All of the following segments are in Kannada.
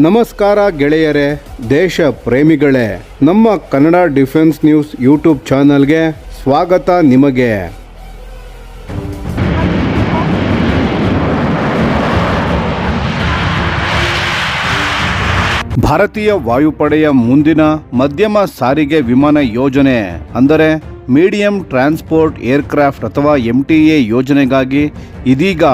ನಮಸ್ಕಾರ ಗೆಳೆಯರೇ, ದೇಶ ಪ್ರೇಮಿಗಳೇ, ನಮ್ಮ ಕನ್ನಡ ಡಿಫೆನ್ಸ್ ನ್ಯೂಸ್ ಯೂಟ್ಯೂಬ್ ಚಾನಲ್ಗೆ ಸ್ವಾಗತ ನಿಮಗೆ. ಭಾರತೀಯ ವಾಯುಪಡೆಯ ಮುಂದಿನ ಮಧ್ಯಮ ಸಾರಿಗೆ ವಿಮಾನ ಯೋಜನೆ ಅಂದರೆ ಮೀಡಿಯಂ ಟ್ರಾನ್ಸ್ಪೋರ್ಟ್ ಏರ್ಕ್ರಾಫ್ಟ್ ಅಥವಾ MTA ಯೋಜನೆಗಾಗಿ ಇದೀಗ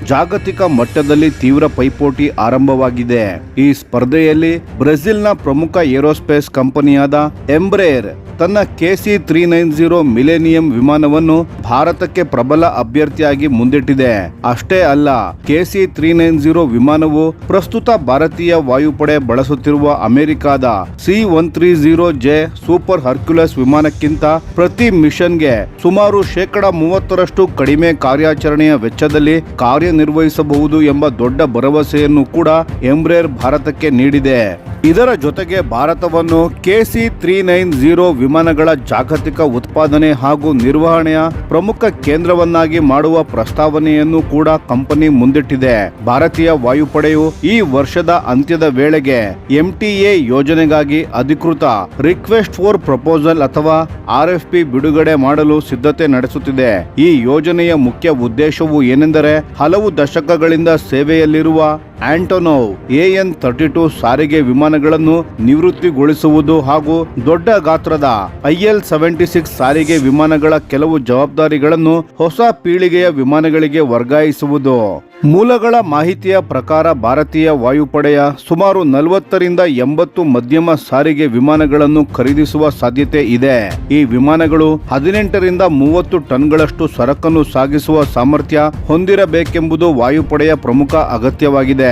ಜಾಗತಿಕ ಮಟ್ಟದಲ್ಲಿ ತೀವ್ರ ಪೈಪೋಟಿ ಆರಂಭವಾಗಿದೆ. ಈ ಸ್ಪರ್ಧೆಯಲ್ಲಿ ಬ್ರೆಜಿಲ್ನ ಪ್ರಮುಖ ಏರೋಸ್ಪೇಸ್ ಕಂಪನಿಯಾದ ಎಂಬ್ರೇರ್ ತನ್ನ KC-390 ಮಿಲೇನಿಯಂ ವಿಮಾನವನ್ನು ಭಾರತಕ್ಕೆ ಪ್ರಬಲ ಅಭ್ಯರ್ಥಿಯಾಗಿ ಮುಂದಿಟ್ಟಿದೆ. ಅಷ್ಟೇ ಅಲ್ಲ, KC-390 ವಿಮಾನವು ಪ್ರಸ್ತುತ ಭಾರತೀಯ ವಾಯುಪಡೆ ಬಳಸುತ್ತಿರುವ ಅಮೆರಿಕದ C-130J ಸೂಪರ್ ಹರ್ಕ್ಯುಲಸ್ ವಿಮಾನಕ್ಕಿಂತ ಪ್ರತಿ ಮಿಷನ್ಗೆ ಸುಮಾರು 30% ಕಡಿಮೆ ಕಾರ್ಯಾಚರಣೆಯ ವೆಚ್ಚದಲ್ಲಿ ಕಾರ್ಯನಿರ್ವಹಿಸಬಹುದು ಎಂಬ ದೊಡ್ಡ ಭರವಸೆಯನ್ನು ಕೂಡ ಎಂಬ್ರೇರ್ ಭಾರತಕ್ಕೆ ನೀಡಿದೆ. ಇದರ ಜೊತೆಗೆ ಭಾರತವನ್ನು KC-390 ವಿಮಾನಗಳ ಜಾಗತಿಕ ಉತ್ಪಾದನೆ ಹಾಗೂ ನಿರ್ವಹಣೆಯ ಪ್ರಮುಖ ಕೇಂದ್ರವನ್ನಾಗಿ ಮಾಡುವ ಪ್ರಸ್ತಾವನೆಯನ್ನು ಕೂಡ ಕಂಪನಿ ಮುಂದಿಟ್ಟಿದೆ. ಭಾರತೀಯ ವಾಯುಪಡೆಯು ಈ ವರ್ಷದ ಅಂತ್ಯದ ವೇಳೆಗೆ MTA ಯೋಜನೆಗಾಗಿ ಅಧಿಕೃತ ರಿಕ್ವೆಸ್ಟ್ ಫಾರ್ ಪ್ರಪೋಸಲ್ ಅಥವಾ RFP ಬಿಡುಗಡೆ ಮಾಡಲು ಸಿದ್ಧತೆ ನಡೆಸುತ್ತಿದೆ. ಈ ಯೋಜನೆಯ ಮುಖ್ಯ ಉದ್ದೇಶವು ಏನೆಂದರೆ ಹಲವು ದಶಕಗಳಿಂದ ಸೇವೆಯಲ್ಲಿರುವ ಆಂಟೊನೋವ್ AN-32 ಸಾರಿಗೆ ವಿಮಾನಗಳನ್ನು ನಿವೃತ್ತಿಗೊಳಿಸುವುದು ಹಾಗೂ ದೊಡ್ಡ ಗಾತ್ರದ IL-76 ಸಾರಿಗೆ ವಿಮಾನಗಳ ಕೆಲವು ಜವಾಬ್ದಾರಿಗಳನ್ನು ಹೊಸ ಪೀಳಿಗೆಯ ವಿಮಾನಗಳಿಗೆ ವರ್ಗಾಯಿಸುವುದು. ಮೂಲಗಳ ಮಾಹಿತಿಯ ಪ್ರಕಾರ ಭಾರತೀಯ ವಾಯುಪಡೆಯ ಸುಮಾರು 40ರಿಂದ 80 ಮಧ್ಯಮ ಸಾರಿಗೆ ವಿಮಾನಗಳನ್ನು ಖರೀದಿಸುವ ಸಾಧ್ಯತೆ ಇದೆ. ಈ ವಿಮಾನಗಳು 18ರಿಂದ 30 ಟನ್ಗಳಷ್ಟು ಸರಕನ್ನು ಸಾಗಿಸುವ ಸಾಮರ್ಥ್ಯ ಹೊಂದಿರಬೇಕೆಂಬುದು ವಾಯುಪಡೆಯ ಪ್ರಮುಖ ಅಗತ್ಯವಾಗಿದೆ.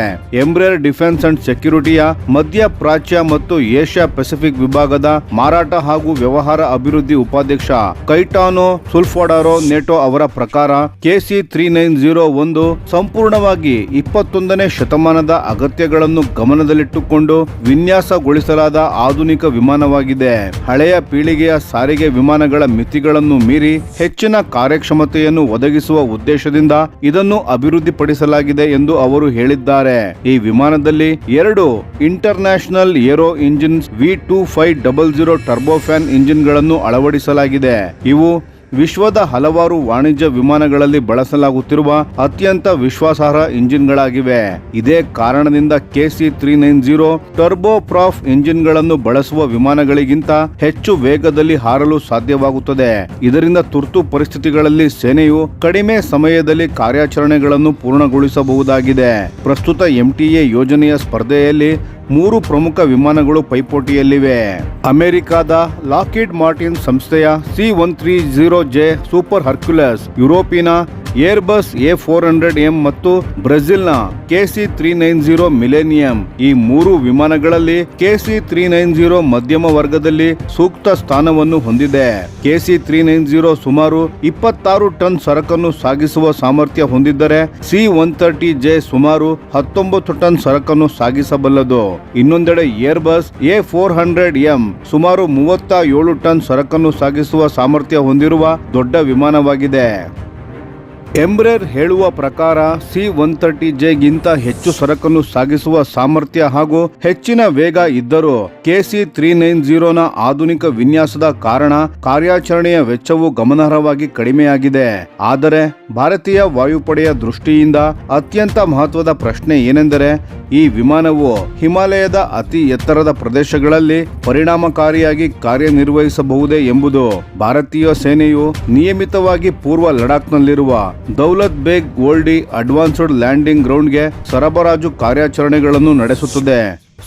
ಎಂಬ್ರೇರ್ ಡಿಫೆನ್ಸ್ ಅಂಡ್ ಸೆಕ್ಯೂರಿಟಿಯ ಮಧ್ಯ ಪ್ರಾಚ್ಯ ಮತ್ತು ಏಷ್ಯಾ ಪೆಸಿಫಿಕ್ ವಿಭಾಗದ ಮಾರಾಟ ಹಾಗೂ ವ್ಯವಹಾರ ಅಭಿವೃದ್ಧಿ ಉಪಾಧ್ಯಕ್ಷ ಕೈಟಾನೋ ಸುಲ್ಫಾಡಾರೋ ನೆಟೋ ಅವರ ಪ್ರಕಾರ KC-390 ಒಂದು ಸಂಪೂರ್ಣವಾಗಿ 21ನೇ ಶತಮಾನದ ಅಗತ್ಯಗಳನ್ನು ಗಮನದಲ್ಲಿಟ್ಟುಕೊಂಡು ವಿನ್ಯಾಸಗೊಳಿಸಲಾದ ಆಧುನಿಕ ವಿಮಾನವಾಗಿದೆ. ಹಳೆಯ ಪೀಳಿಗೆಯ ಸಾರಿಗೆ ವಿಮಾನಗಳ ಮಿತಿಗಳನ್ನು ಮೀರಿ ಹೆಚ್ಚಿನ ಕಾರ್ಯಕ್ಷಮತೆಯನ್ನು ಒದಗಿಸುವ ಉದ್ದೇಶದಿಂದ ಇದನ್ನು ಅಭಿವೃದ್ಧಿಪಡಿಸಲಾಗಿದೆ ಎಂದು ಅವರು ಹೇಳಿದ್ದಾರೆ. ಈ ವಿಮಾನದಲ್ಲಿ 2 international aero engines V2500 turbofan ಇಂಜಿನ್ಗಳನ್ನು ಅಳವಡಿಸಲಾಗಿದೆ. ಇವು ವಿಶ್ವದ ಹಲವಾರು ವಾಣಿಜ್ಯ ವಿಮಾನಗಳಲ್ಲಿ ಬಳಸಲಾಗುತ್ತಿರುವ ಅತ್ಯಂತ ವಿಶ್ವಾಸಾರ್ಹ ಇಂಜಿನ್ಗಳಾಗಿವೆ. ಇದೇ ಕಾರಣದಿಂದ KC-390 ಟರ್ಬೋಪ್ರಾಪ್ ಇಂಜಿನ್ಗಳನ್ನು ಬಳಸುವ ವಿಮಾನಗಳಿಗಿಂತ ಹೆಚ್ಚು ವೇಗದಲ್ಲಿ ಹಾರಲು ಸಾಧ್ಯವಾಗುತ್ತದೆ. ಇದರಿಂದ ತುರ್ತು ಪರಿಸ್ಥಿತಿಗಳಲ್ಲಿ ಸೇನೆಯು ಕಡಿಮೆ ಸಮಯದಲ್ಲಿ ಕಾರ್ಯಾಚರಣೆಗಳನ್ನು ಪೂರ್ಣಗೊಳಿಸಬಹುದಾಗಿದೆ. ಪ್ರಸ್ತುತ MTA ಯೋಜನೆಯ ಸ್ಪರ್ಧೆಯಲ್ಲಿ 3 ಪ್ರಮುಖ ವಿಮಾನಗಳು ಪೈಪೋಟಿಯಲ್ಲಿವೆ. ಅಮೆರಿಕದ ಲಾಕ್ಹೀಡ್ ಮಾರ್ಟಿನ್ ಸಂಸ್ಥೆಯ C-130J ಸೂಪರ್ ಹರ್ಕ್ಯುಲಸ್, ಯುರೋಪಿನ ಏರ್ಬಸ್ A400M ಮತ್ತು ಬ್ರೆಜಿಲ್ನ KC-390 ಮಿಲೇನಿಯಂ. ಈ 3 ವಿಮಾನಗಳಲ್ಲಿ KC-390 ಮಧ್ಯಮ ವರ್ಗದಲ್ಲಿ ಸೂಕ್ತ ಸ್ಥಾನವನ್ನು ಹೊಂದಿದೆ. KC-390 ಸುಮಾರು 26 ಟನ್ ಸರಕನ್ನು ಸಾಗಿಸುವ ಸಾಮರ್ಥ್ಯ ಹೊಂದಿದ್ದರೆ C-130J ಸುಮಾರು 19 ಟನ್ ಸರಕನ್ನು ಸಾಗಿಸಬಲ್ಲದು. ಇನ್ನೊಂದೆಡೆ ಏರ್ಬಸ್ A400M ಸುಮಾರು 37 ಟನ್ ಸರಕನ್ನು ಸಾಗಿಸುವ ಸಾಮರ್ಥ್ಯ ಹೊಂದಿರುವ ದೊಡ್ಡ ವಿಮಾನವಾಗಿದೆ. ಎಂಬ್ರೇರ್ ಹೇಳುವ ಪ್ರಕಾರ C-130J ಗಿಂತ ಹೆಚ್ಚು ಸರಕನ್ನು ಸಾಗಿಸುವ ಸಾಮರ್ಥ್ಯ ಹಾಗೂ ಹೆಚ್ಚಿನ ವೇಗ ಇದ್ದರೂ KC-390 ನ ಆಧುನಿಕ ವಿನ್ಯಾಸದ ಕಾರಣ ಕಾರ್ಯಾಚರಣೆಯ ವೆಚ್ಚವು ಗಮನಾರ್ಹವಾಗಿ ಕಡಿಮೆಯಾಗಿದೆ. ಆದರೆ ಭಾರತೀಯ ವಾಯುಪಡೆಯ ದೃಷ್ಟಿಯಿಂದ ಅತ್ಯಂತ ಮಹತ್ವದ ಪ್ರಶ್ನೆ ಏನೆಂದರೆ ಈ ವಿಮಾನವು ಹಿಮಾಲಯದ ಅತಿ ಎತ್ತರದ ಪ್ರದೇಶಗಳಲ್ಲಿ ಪರಿಣಾಮಕಾರಿಯಾಗಿ ಕಾರ್ಯನಿರ್ವಹಿಸಬಹುದೇ ಎಂಬುದು. ಭಾರತೀಯ ಸೇನೆಯು ನಿಯಮಿತವಾಗಿ ಪೂರ್ವ ಲಡಾಖ್ನಲ್ಲಿರುವ ದೌಲತ್ ಬೇಗ್ ಓಲ್ಡಿ ಅಡ್ವಾನ್ಸ್ಡ್ ಲ್ಯಾಂಡಿಂಗ್ ಗ್ರೌಂಡ್ಗೆ ಸರಬರಾಜು ಕಾರ್ಯಾಚರಣೆಗಳನ್ನು ನಡೆಸುತ್ತದೆ.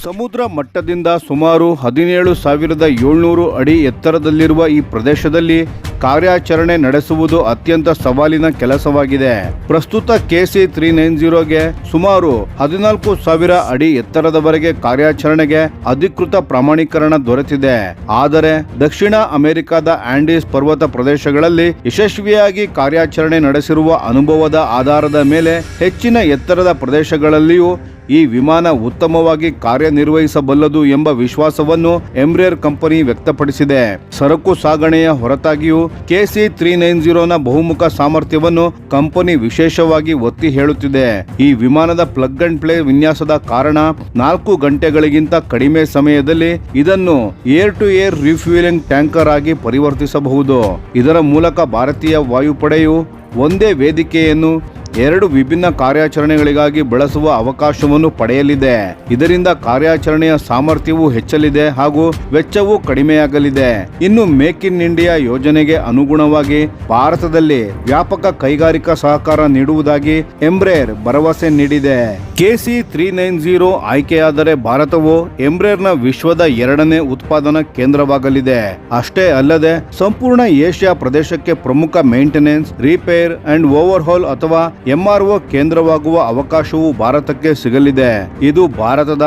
ಸಮುದ್ರ ಮಟ್ಟದಿಂದ ಸುಮಾರು 17,700 ಅಡಿ ಎತ್ತರದಲ್ಲಿರುವ ಈ ಪ್ರದೇಶದಲ್ಲಿ ಕಾರ್ಯಾಚರಣೆ ನಡೆಸುವುದು ಅತ್ಯಂತ ಸವಾಲಿನ ಕೆಲಸವಾಗಿದೆ. ಪ್ರಸ್ತುತ KC-390ಗೆ ಸುಮಾರು 14,000 ಅಡಿ ಎತ್ತರದವರೆಗೆ ಕಾರ್ಯಾಚರಣೆಗೆ ಅಧಿಕೃತ ಪ್ರಮಾಣೀಕರಣ ದೊರೆತಿದೆ. ಆದರೆ ದಕ್ಷಿಣ ಅಮೆರಿಕದ ಆಂಡೀಸ್ ಪರ್ವತ ಪ್ರದೇಶಗಳಲ್ಲಿ ಯಶಸ್ವಿಯಾಗಿ ಕಾರ್ಯಾಚರಣೆ ನಡೆಸಿರುವ ಅನುಭವದ ಆಧಾರದ ಮೇಲೆ ಹೆಚ್ಚಿನ ಎತ್ತರದ ಪ್ರದೇಶಗಳಲ್ಲಿಯೂ ಈ ವಿಮಾನ ಉತ್ತಮವಾಗಿ ಕಾರ್ಯನಿರ್ವಹಿಸಬಲ್ಲದು ಎಂಬ ವಿಶ್ವಾಸವನ್ನು ಎಂಬ್ರೇರ್ ಕಂಪನಿ ವ್ಯಕ್ತಪಡಿಸಿದೆ. ಸರಕು ಸಾಗಣೆಯ ಹೊರತಾಗಿಯೂ KC-390ನ ಬಹುಮುಖ ಸಾಮರ್ಥ್ಯವನ್ನು ಕಂಪನಿ ವಿಶೇಷವಾಗಿ ಒತ್ತಿ ಹೇಳುತ್ತಿದೆ. ಈ ವಿಮಾನದ ಪ್ಲಗ್ ಅಂಡ್ ಪ್ಲೇ ವಿನ್ಯಾಸದ ಕಾರಣ 4 ಗಂಟೆಗಳಿಗಿಂತ ಕಡಿಮೆ ಸಮಯದಲ್ಲಿ ಇದನ್ನು ಏರ್ ಟು ಏರ್ ರಿಫ್ಯೂಯಲಿಂಗ್ ಟ್ಯಾಂಕರ್ ಆಗಿ ಪರಿವರ್ತಿಸಬಹುದು. ಇದರ ಮೂಲಕ ಭಾರತೀಯ ವಾಯುಪಡೆಯು ಒಂದೇ ವೇದಿಕೆಯನ್ನು 2 ವಿಭಿನ್ನ ಕಾರ್ಯಾಚರಣೆಗಳಿಗಾಗಿ ಬಳಸುವ ಅವಕಾಶವನ್ನು ಪಡೆಯಲಿದೆ. ಇದರಿಂದ ಕಾರ್ಯಾಚರಣೆಯ ಸಾಮರ್ಥ್ಯವೂ ಹೆಚ್ಚಲಿದೆ ಹಾಗೂ ವೆಚ್ಚವೂ ಕಡಿಮೆಯಾಗಲಿದೆ. ಇನ್ನು ಮೇಕ್ ಇನ್ ಇಂಡಿಯಾ ಯೋಜನೆಗೆ ಅನುಗುಣವಾಗಿ ಭಾರತದಲ್ಲಿ ವ್ಯಾಪಕ ಕೈಗಾರಿಕಾ ಸಹಕಾರ ನೀಡುವುದಾಗಿ ಎಂಬ್ರೇರ್ ಭರವಸೆ ನೀಡಿದೆ. KC-390 ಆಯ್ಕೆಯಾದರೆ ಭಾರತವು ಎಂಬ್ರೇರ್ನ ವಿಶ್ವದ 2ನೇ ಉತ್ಪಾದನಾ ಕೇಂದ್ರವಾಗಲಿದೆ. ಅಷ್ಟೇ ಅಲ್ಲದೆ ಸಂಪೂರ್ಣ ಏಷ್ಯಾ ಪ್ರದೇಶಕ್ಕೆ ಪ್ರಮುಖ ಮೇಂಟೆನೆನ್ಸ್, ರಿಪೇರ್ ಅಂಡ್ ಓವರ್ಹಾಲ್ ಅಥವಾ MRO ಕೇಂದ್ರವಾಗುವ ಅವಕಾಶವು ಭಾರತಕ್ಕೆ ಸಿಗಲಿದೆ. ಇದು ಭಾರತದ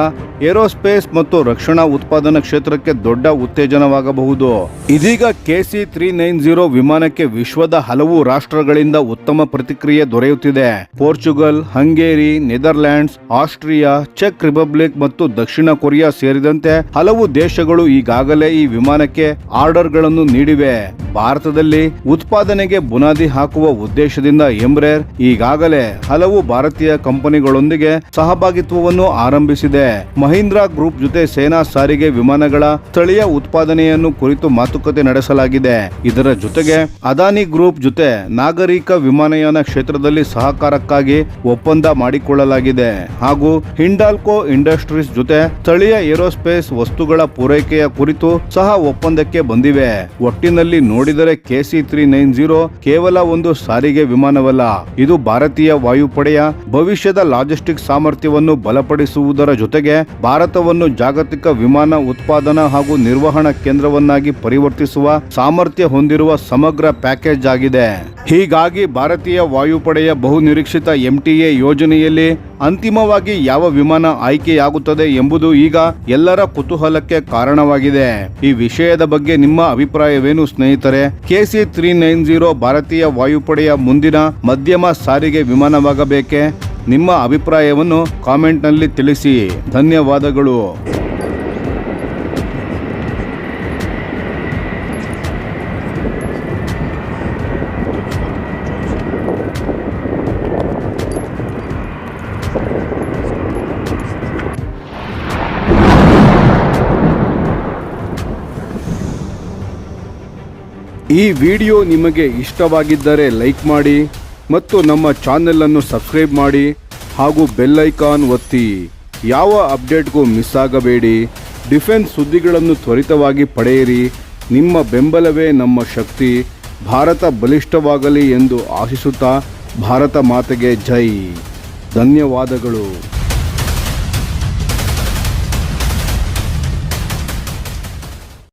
ಏರೋಸ್ಪೇಸ್ ಮತ್ತು ರಕ್ಷಣಾ ಉತ್ಪಾದನಾ ಕ್ಷೇತ್ರಕ್ಕೆ ದೊಡ್ಡ ಉತ್ತೇಜನವಾಗಬಹುದು. ಇದೀಗ KC-390 ವಿಮಾನಕ್ಕೆ ವಿಶ್ವದ ಹಲವು ರಾಷ್ಟ್ರಗಳಿಂದ ಉತ್ತಮ ಪ್ರತಿಕ್ರಿಯೆ ದೊರೆಯುತ್ತಿದೆ. ಪೋರ್ಚುಗಲ್, ಹಂಗೇರಿ, ನೆದರ್ಲ್ಯಾಂಡ್ಸ್, ಆಸ್ಟ್ರಿಯಾ, ಚೆಕ್ ರಿಪಬ್ಲಿಕ್ ಮತ್ತು ದಕ್ಷಿಣ ಕೊರಿಯಾ ಸೇರಿದಂತೆ ಹಲವು ದೇಶಗಳು ಈಗಾಗಲೇ ಈ ವಿಮಾನಕ್ಕೆ ಆರ್ಡರ್ಗಳನ್ನು ನೀಡಿವೆ. ಭಾರತದಲ್ಲಿ ಉತ್ಪಾದನೆಗೆ ಬುನಾದಿ ಹಾಕುವ ಉದ್ದೇಶದಿಂದ ಎಂಬ್ರೇರ್ ಈಗಾಗಲೇ ಹಲವು ಭಾರತೀಯ ಕಂಪನಿಗಳೊಂದಿಗೆ ಸಹಭಾಗಿತ್ವವನ್ನು ಆರಂಭಿಸಿದೆ. ಮಹೀಂದ್ರಾ ಗ್ರೂಪ್ ಜೊತೆ ಸೇನಾ ಸಾರಿಗೆ ವಿಮಾನಗಳ ಸ್ಥಳೀಯ ಉತ್ಪಾದನೆಯನ್ನು ಕುರಿತು ಮಾತುಕತೆ ನಡೆಸಲಾಗಿದೆ. ಇದರ ಜೊತೆಗೆ ಅದಾನಿ ಗ್ರೂಪ್ ಜೊತೆ ನಾಗರಿಕ ವಿಮಾನಯಾನ ಕ್ಷೇತ್ರದಲ್ಲಿ ಸಹಕಾರಕ್ಕಾಗಿ ಒಪ್ಪಂದ ಮಾಡಿಕೊಳ್ಳಲಾಗಿದೆ ಹಾಗೂ ಹಿಂಡಾಲ್ಕೋ ಇಂಡಸ್ಟ್ರೀಸ್ ಜೊತೆ ಸ್ಥಳೀಯ ಏರೋಸ್ಪೇಸ್ ವಸ್ತುಗಳ ಪೂರೈಕೆಯ ಕುರಿತು ಸಹ ಒಪ್ಪಂದಕ್ಕೆ ಬಂದಿವೆ. ಒಟ್ಟಿನಲ್ಲಿ ನೋಡಿದರೆ KC-390 ಕೇವಲ ಒಂದು ಸಾರಿಗೆ ವಿಮಾನವಲ್ಲ, ಇದು ಭಾರತೀಯ ವಾಯುಪಡೆಯ ಭವಿಷ್ಯದ ಲಾಜಿಸ್ಟಿಕ್ಸ್ ಸಾಮರ್ಥ್ಯವನ್ನು ಬಲಪಡಿಸುವುದರ ಜೊತೆಗೆ ಭಾರತವನ್ನು ಜಾಗತಿಕ ವಿಮಾನ ಉತ್ಪಾದನಾ ಹಾಗೂ ನಿರ್ವಹಣಾ ಕೇಂದ್ರವನ್ನಾಗಿ ಪರಿವರ್ತಿಸುವ ಸಾಮರ್ಥ್ಯ ಹೊಂದಿರುವ ಸಮಗ್ರ ಪ್ಯಾಕೇಜ್ ಆಗಿದೆ. ಹೀಗಾಗಿ ಭಾರತೀಯ ವಾಯುಪಡೆಯ ಬಹುನಿರೀಕ್ಷಿತ MTA ಯೋಜನೆಯಲ್ಲಿ ಅಂತಿಮವಾಗಿ ಯಾವ ವಿಮಾನ ಆಯ್ಕೆಯಾಗುತ್ತದೆ ಎಂಬುದು ಈಗ ಎಲ್ಲರ ಕುತೂಹಲಕ್ಕೆ ಕಾರಣವಾಗಿದೆ. ಈ ವಿಷಯದ ಬಗ್ಗೆ ನಿಮ್ಮ ಅಭಿಪ್ರಾಯವೇನು ಸ್ನೇಹಿತರೆ? KC-390 ಭಾರತೀಯ ವಾಯುಪಡೆಯ ಮುಂದಿನ ಮಧ್ಯಮ ಸಾರಿಗೆ ವಿಮಾನವಾಗಬೇಕೆ? ನಿಮ್ಮ ಅಭಿಪ್ರಾಯವನ್ನು ಕಾಮೆಂಟ್ನಲ್ಲಿ ತಿಳಿಸಿ. ಧನ್ಯವಾದಗಳು. ಈ ವಿಡಿಯೋ ನಿಮಗೆ ಇಷ್ಟವಾಗಿದ್ದರೆ ಲೈಕ್ ಮಾಡಿ ಮತ್ತು ನಮ್ಮ ಚಾನೆಲ್ ಅನ್ನು ಸಬ್ಸ್ಕ್ರೈಬ್ ಮಾಡಿ ಹಾಗೂ ಬೆಲ್ ಐಕಾನ್ ಒತ್ತಿ. ಯಾವ ಅಪ್ಡೇಟ್ಗೂ ಮಿಸ್ ಆಗಬೇಡಿ. ಡಿಫೆನ್ಸ್ ಸುದ್ದಿಗಳನ್ನು ತ್ವರಿತವಾಗಿ ಪಡೆಯಿರಿ. ನಿಮ್ಮ ಬೆಂಬಲವೇ ನಮ್ಮ ಶಕ್ತಿ. ಭಾರತ ಬಲಿಷ್ಠವಾಗಲಿ ಎಂದು ಆಶಿಸುತ್ತಾ ಭಾರತ ಮಾತೆಗೆ ಜೈ. ಧನ್ಯವಾದಗಳು.